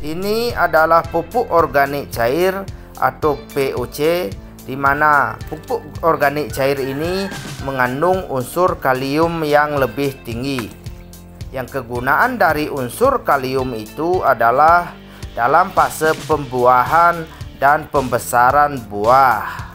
Ini adalah pupuk organik cair atau POC, di mana pupuk organik cair ini mengandung unsur kalium yang lebih tinggi. Yang kegunaan dari unsur kalium itu adalah dalam fase pembuahan dan pembesaran buah.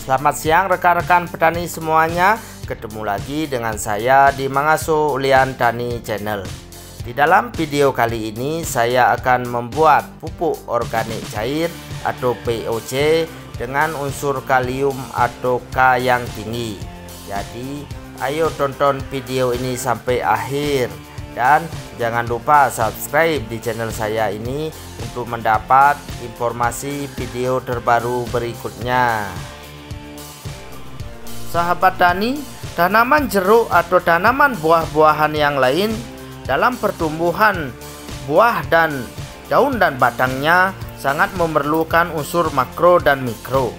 Selamat siang rekan-rekan petani semuanya. Ketemu lagi dengan saya di Mangaso Ulian Tani Channel. Di dalam video kali ini saya akan membuat pupuk organik cair atau POC dengan unsur kalium atau K yang tinggi. Jadi ayo tonton video ini sampai akhir dan jangan lupa subscribe di channel saya ini untuk mendapat informasi video terbaru berikutnya. Sahabat tani, tanaman jeruk atau tanaman buah-buahan yang lain dalam pertumbuhan buah dan daun dan batangnya sangat memerlukan unsur makro dan mikro,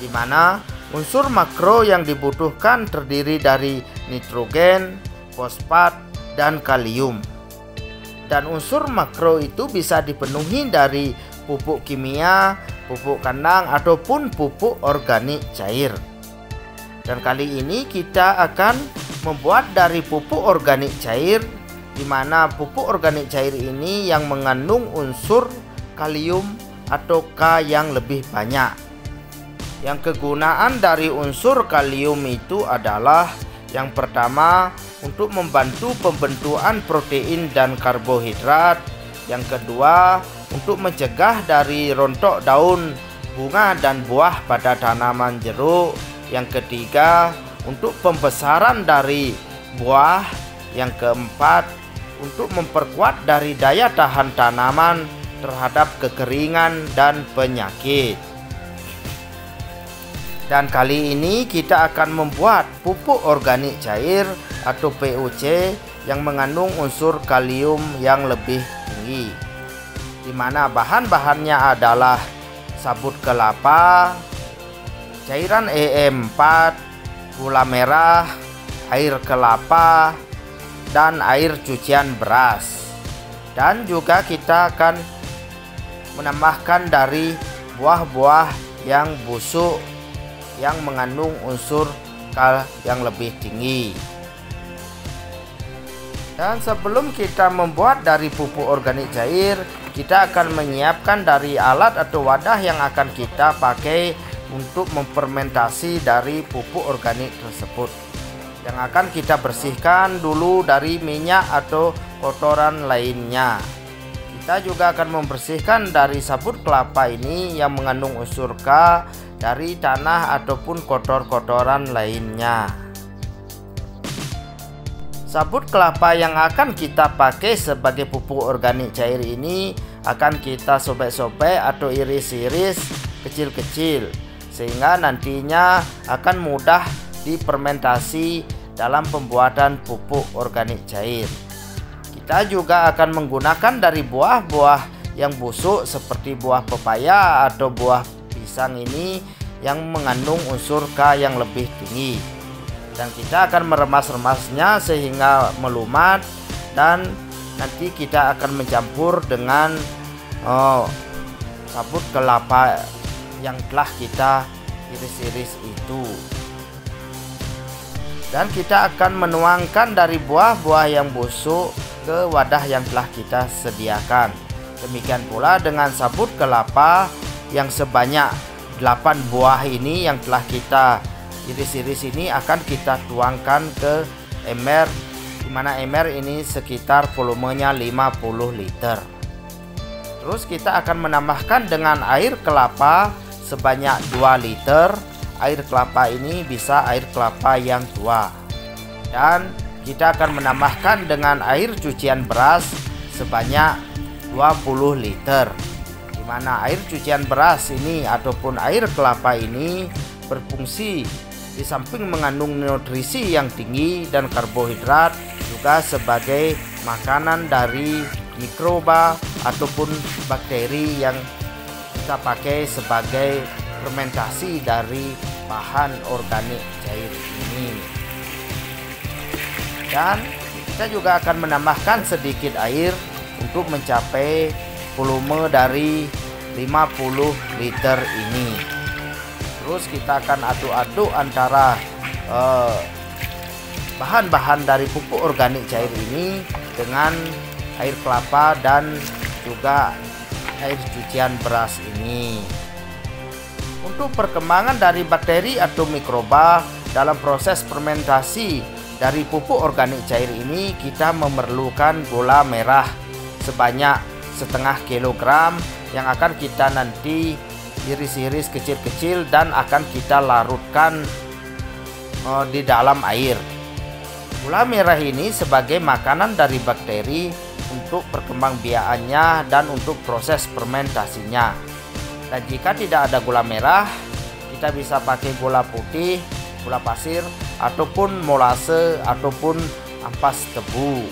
di mana unsur makro yang dibutuhkan terdiri dari nitrogen, fosfat, dan kalium. Dan unsur makro itu bisa dipenuhi dari pupuk kimia, pupuk kandang, ataupun pupuk organik cair. Dan kali ini kita akan membuat dari pupuk organik cair, di mana pupuk organik cair ini yang mengandung unsur kalium atau K yang lebih banyak. Yang kegunaan dari unsur kalium itu adalah yang pertama untuk membantu pembentukan protein dan karbohidrat, yang kedua untuk mencegah dari rontok daun, bunga dan buah pada tanaman jeruk, yang ketiga untuk pembesaran dari buah, yang keempat untuk memperkuat dari daya tahan tanaman terhadap kekeringan dan penyakit. Dan kali ini kita akan membuat pupuk organik cair atau POC yang mengandung unsur kalium yang lebih tinggi, di mana bahan-bahannya adalah sabut kelapa, cairan EM4, gula merah, air kelapa, dan air cucian beras. Dan juga kita akan menambahkan dari buah-buah yang busuk yang mengandung unsur K yang lebih tinggi. Dan sebelum kita membuat dari pupuk organik cair, kita akan menyiapkan dari alat atau wadah yang akan kita pakai untuk memfermentasi dari pupuk organik tersebut, yang akan kita bersihkan dulu dari minyak atau kotoran lainnya. Kita juga akan membersihkan dari sabut kelapa ini yang mengandung unsur K dari tanah ataupun kotor-kotoran lainnya. Sabut kelapa yang akan kita pakai sebagai pupuk organik cair ini akan kita sobek-sobek atau iris-iris kecil-kecil, sehingga nantinya akan mudah difermentasi dalam pembuatan pupuk organik cair. Kita juga akan menggunakan dari buah-buah yang busuk seperti buah pepaya atau buah pisang ini yang mengandung unsur K yang lebih tinggi. Dan kita akan meremas-remasnya sehingga melumat, dan nanti kita akan mencampur dengan sabut kelapa yang telah kita iris-iris itu. Dan kita akan menuangkan dari buah-buah yang busuk ke wadah yang telah kita sediakan. Demikian pula dengan sabut kelapa yang sebanyak 8 buah ini yang telah kita iris-iris ini akan kita tuangkan ke ember, di mana ember ini sekitar volumenya 50 liter. Terus kita akan menambahkan dengan air kelapa sebanyak 2 liter. Air kelapa ini bisa air kelapa yang tua. Dan kita akan menambahkan dengan air cucian beras sebanyak 20 liter. Di mana air cucian beras ini ataupun air kelapa ini berfungsi di samping mengandung nutrisi yang tinggi dan karbohidrat, juga sebagai makanan dari mikroba ataupun bakteri yang kita pakai sebagai fermentasi dari bahan organik cair ini. Dan Kita juga akan menambahkan sedikit air untuk mencapai volume dari 50 liter ini. Terus kita akan aduk-aduk antara bahan-bahan dari pupuk organik cair ini dengan air kelapa dan juga air cucian beras ini. Untuk perkembangan dari bakteri atau mikroba dalam proses fermentasi dari pupuk organik cair ini, kita memerlukan gula merah sebanyak setengah kilogram yang akan kita nanti iris-iris kecil-kecil dan akan kita larutkan di dalam air. Gula merah ini sebagai makanan dari bakteri untuk perkembangbiakannya dan untuk proses fermentasinya. Dan jika tidak ada gula merah, kita bisa pakai gula putih, gula pasir, ataupun molase ataupun ampas tebu.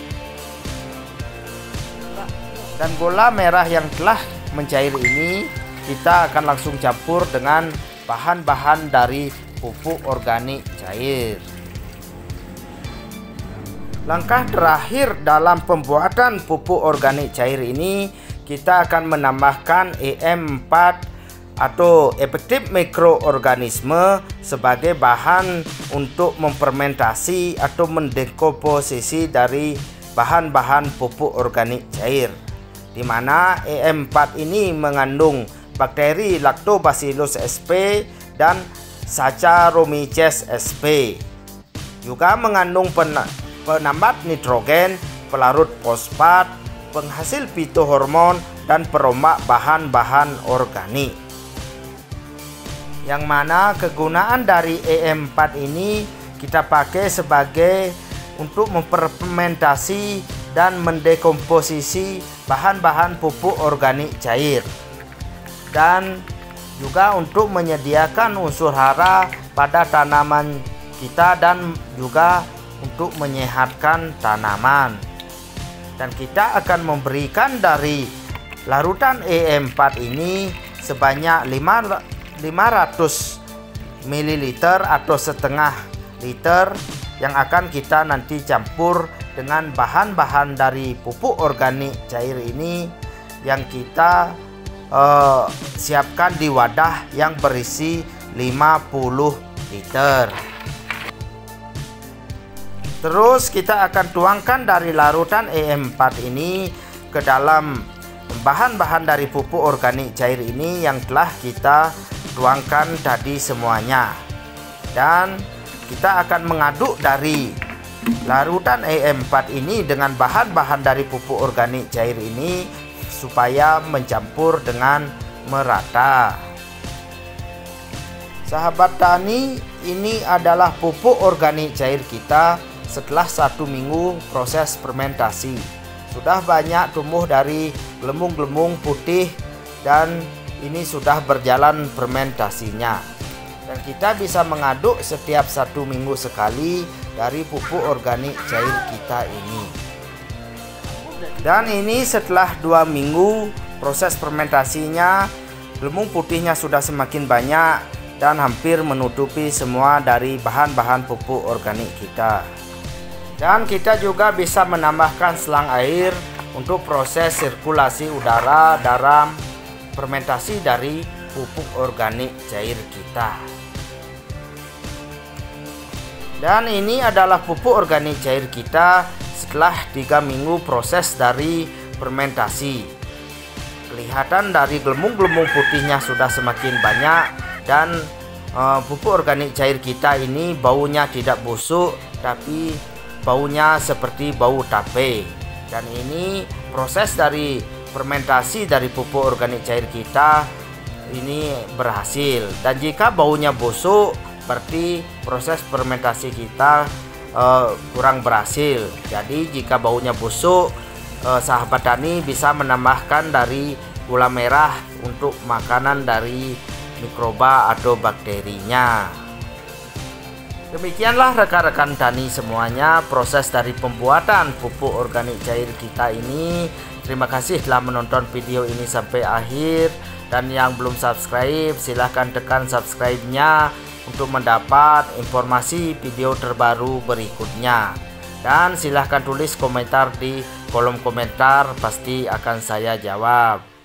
Dan gula merah yang telah mencair ini kita akan langsung campur dengan bahan-bahan dari pupuk organik cair. Langkah terakhir dalam pembuatan pupuk organik cair ini, kita akan menambahkan EM4 atau efektif mikroorganisme sebagai bahan untuk memfermentasi atau mendekomposisi dari bahan-bahan pupuk organik cair, di mana EM4 ini mengandung bakteri Lactobacillus sp dan Saccharomyces sp. Juga mengandung penambat nitrogen, pelarut fosfat, penghasil fitohormon, dan perombak bahan-bahan organik. Yang mana kegunaan dari EM4 ini kita pakai sebagai untuk memfermentasi dan mendekomposisi bahan-bahan pupuk organik cair, dan juga untuk menyediakan unsur hara pada tanaman kita dan juga untuk menyehatkan tanaman. Dan kita akan memberikan dari larutan EM4 ini sebanyak 500 ml atau setengah liter yang akan kita nanti campur dengan bahan-bahan dari pupuk organik cair ini yang kita siapkan di wadah yang berisi 50 liter. Terus kita akan tuangkan dari larutan EM4 ini ke dalam bahan-bahan dari pupuk organik cair ini yang telah kita tuangkan tadi semuanya. Dan kita akan mengaduk dari larutan EM4 ini dengan bahan-bahan dari pupuk organik cair ini supaya mencampur dengan merata. Sahabat tani, ini adalah pupuk organik cair kita setelah 1 minggu proses fermentasi. Sudah banyak tumbuh dari gelembung-gelembung putih dan ini sudah berjalan fermentasinya. Dan kita bisa mengaduk setiap 1 minggu sekali dari pupuk organik cair kita ini. Dan ini setelah 2 minggu proses fermentasinya, gelembung putihnya sudah semakin banyak dan hampir menutupi semua dari bahan-bahan pupuk organik kita. Dan kita juga bisa menambahkan selang air untuk proses sirkulasi udara dalam fermentasi dari pupuk organik cair kita. Dan ini adalah pupuk organik cair kita setelah 3 minggu proses dari fermentasi. Kelihatan dari gelembung-gelembung putihnya sudah semakin banyak dan pupuk organik cair kita ini baunya tidak busuk tapi baunya seperti bau tape. Dan ini proses dari fermentasi dari pupuk organik cair kita ini berhasil. Dan jika baunya busuk berarti proses fermentasi kita kurang berhasil. Jadi jika baunya busuk, sahabat tani bisa menambahkan dari gula merah untuk makanan dari mikroba atau bakterinya. Demikianlah rekan-rekan tani semuanya proses dari pembuatan pupuk organik cair kita ini. Terima kasih telah menonton video ini sampai akhir, dan yang belum subscribe silahkan tekan subscribe-nya untuk mendapat informasi video terbaru berikutnya. Dan silahkan tulis komentar di kolom komentar, pasti akan saya jawab.